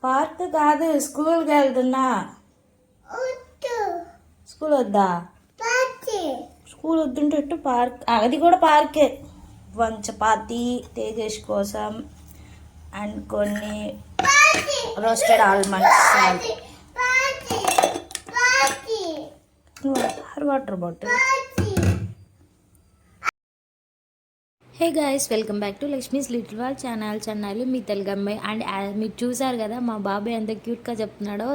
Park కాదు, స్కూల్కి వెళ్తున్నా. స్కూల్ వద్దా? స్కూల్ వద్దుంటే పార్క్, అది కూడా పార్కే. వన్ చపాతి తేజేష్ కోసం అండ్ కొన్ని roasted almonds, water bottle. Hey guys, welcome back to Lakshmi's little world channel. మీ తెలుగు అమ్మాయి. అండ్ మీరు చూసారు కదా మా బాబాయ్ ఎంత క్యూట్గా చెప్తున్నాడో.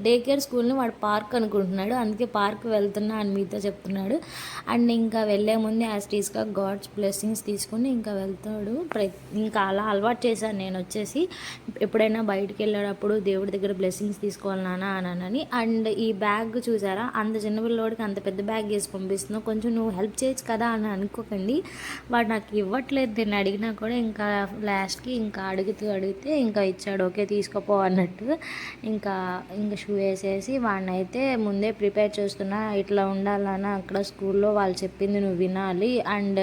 డే కేర్ స్కూల్ని వాడు పార్క్ అనుకుంటున్నాడు, అందుకే పార్క్ వెళ్తున్నా అని మీతో చెప్తున్నాడు. అండ్ ఇంకా వెళ్ళే ముందు యాస్టీస్గా గాడ్స్ బ్లెస్సింగ్స్ తీసుకుని ఇంకా వెళ్తాడు. ఇంకా అలా అలవాటు చేశాను నేను వచ్చేసి. ఎప్పుడైనా బయటికి వెళ్ళేటప్పుడు దేవుడి దగ్గర బ్లెస్సింగ్స్ తీసుకోవాలి నాన్న అని. అండ్ ఈ బ్యాగ్ చూసారా, అంత చిన్న పిల్లోడికి అంత పెద్ద బ్యాగ్ వేసి పంపిస్తున్నావు, కొంచెం నువ్వు హెల్ప్ చేయొచ్చు కదా అని అనుకోకండి. వాడు నాకు ఇవ్వట్లేదు, దీన్ని అడిగినా కూడా. ఇంకా లాస్ట్కి ఇంకా అడిగితే ఇంకా ఇచ్చాడు, ఓకే తీసుకోపో అన్నట్టు. ఇంకా షూ వేసేసి వాడిని అయితే ముందే ప్రిపేర్ చేస్తున్నా. ఇట్లా ఉండాలన్నా అక్కడ స్కూల్లో వాళ్ళు చెప్పింది నువ్వు వినాలి. అండ్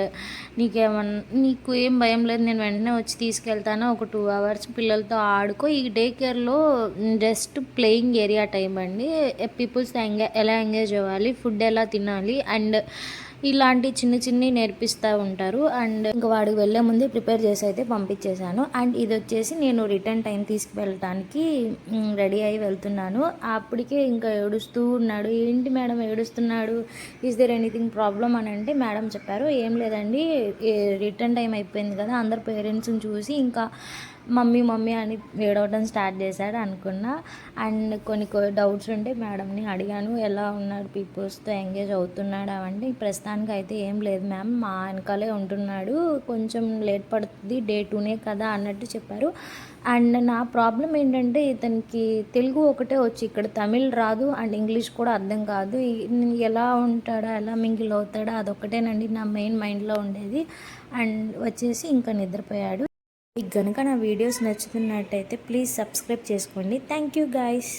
నీకు ఏం భయం లేదు, నేను వెంటనే వచ్చి తీసుకెళ్తాను. ఒక 2 hours పిల్లలతో ఆడుకో. ఈ డే కేర్లో జస్ట్ ప్లేయింగ్ ఏరియా టైం అండి. పీపుల్స్ ఎలా ఎంగేజ్ అవ్వాలి, ఫుడ్ ఎలా తినాలి, అండ్ ఇలాంటి చిన్ని నేర్పిస్తూ ఉంటారు. అండ్ ఇంకా వాడికి వెళ్ళే ముందే ప్రిపేర్ చేసి అయితే పంపించేశాను. అండ్ ఇది వచ్చేసి నేను రిటర్న్ టైం తీసుకువెళ్ళటానికి రెడీ అయ్యి వెళ్తున్నాను. అప్పటికే ఇంకా ఏడుస్తూ ఉన్నాడు. ఏంటి మేడం ఏడుస్తున్నాడు, ఈజ్ దేర్ ఎనీథింగ్ ప్రాబ్లం అని అంటే మేడం చెప్పారు, ఏం లేదండి రిటర్న్ టైం అయిపోయింది కదా, అందరు పేరెంట్స్ని చూసి ఇంకా మమ్మీ అని ఏడవడం స్టార్ట్ చేశాడు అనుకున్నా. అండ్ కొన్ని డౌట్స్ ఉంటే మేడంని అడిగాను, ఎలా ఉన్నాడు, పీపుల్స్తో ఎంగేజ్ అవుతున్నాడు అంటే ప్రస్తుతానికి అయితే ఏం లేదు మ్యామ్, మా వెనకాలే ఉంటున్నాడు, కొంచెం లేట్ పడుతుంది, Day 2 కదా అన్నట్టు చెప్పారు. అండ్ నా ప్రాబ్లం ఏంటంటే ఇతనికి తెలుగు ఒకటే వచ్చి, ఇక్కడ తమిళ్ రాదు అండ్ ఇంగ్లీష్ కూడా అర్థం కాదు. ఎలా ఉంటాడా, ఎలా మింగిల్ అవుతాడా, అదొక్కటేనండి నా మెయిన్ మైండ్లో ఉండేది. అండ్ వచ్చేసి ఇంకా నిద్రపోయాడు. మీకు కనుక నా వీడియోస్ నచ్చుతున్నట్టయితే ప్లీజ్ సబ్స్క్రైబ్ చేసుకోండి. Thank you guys.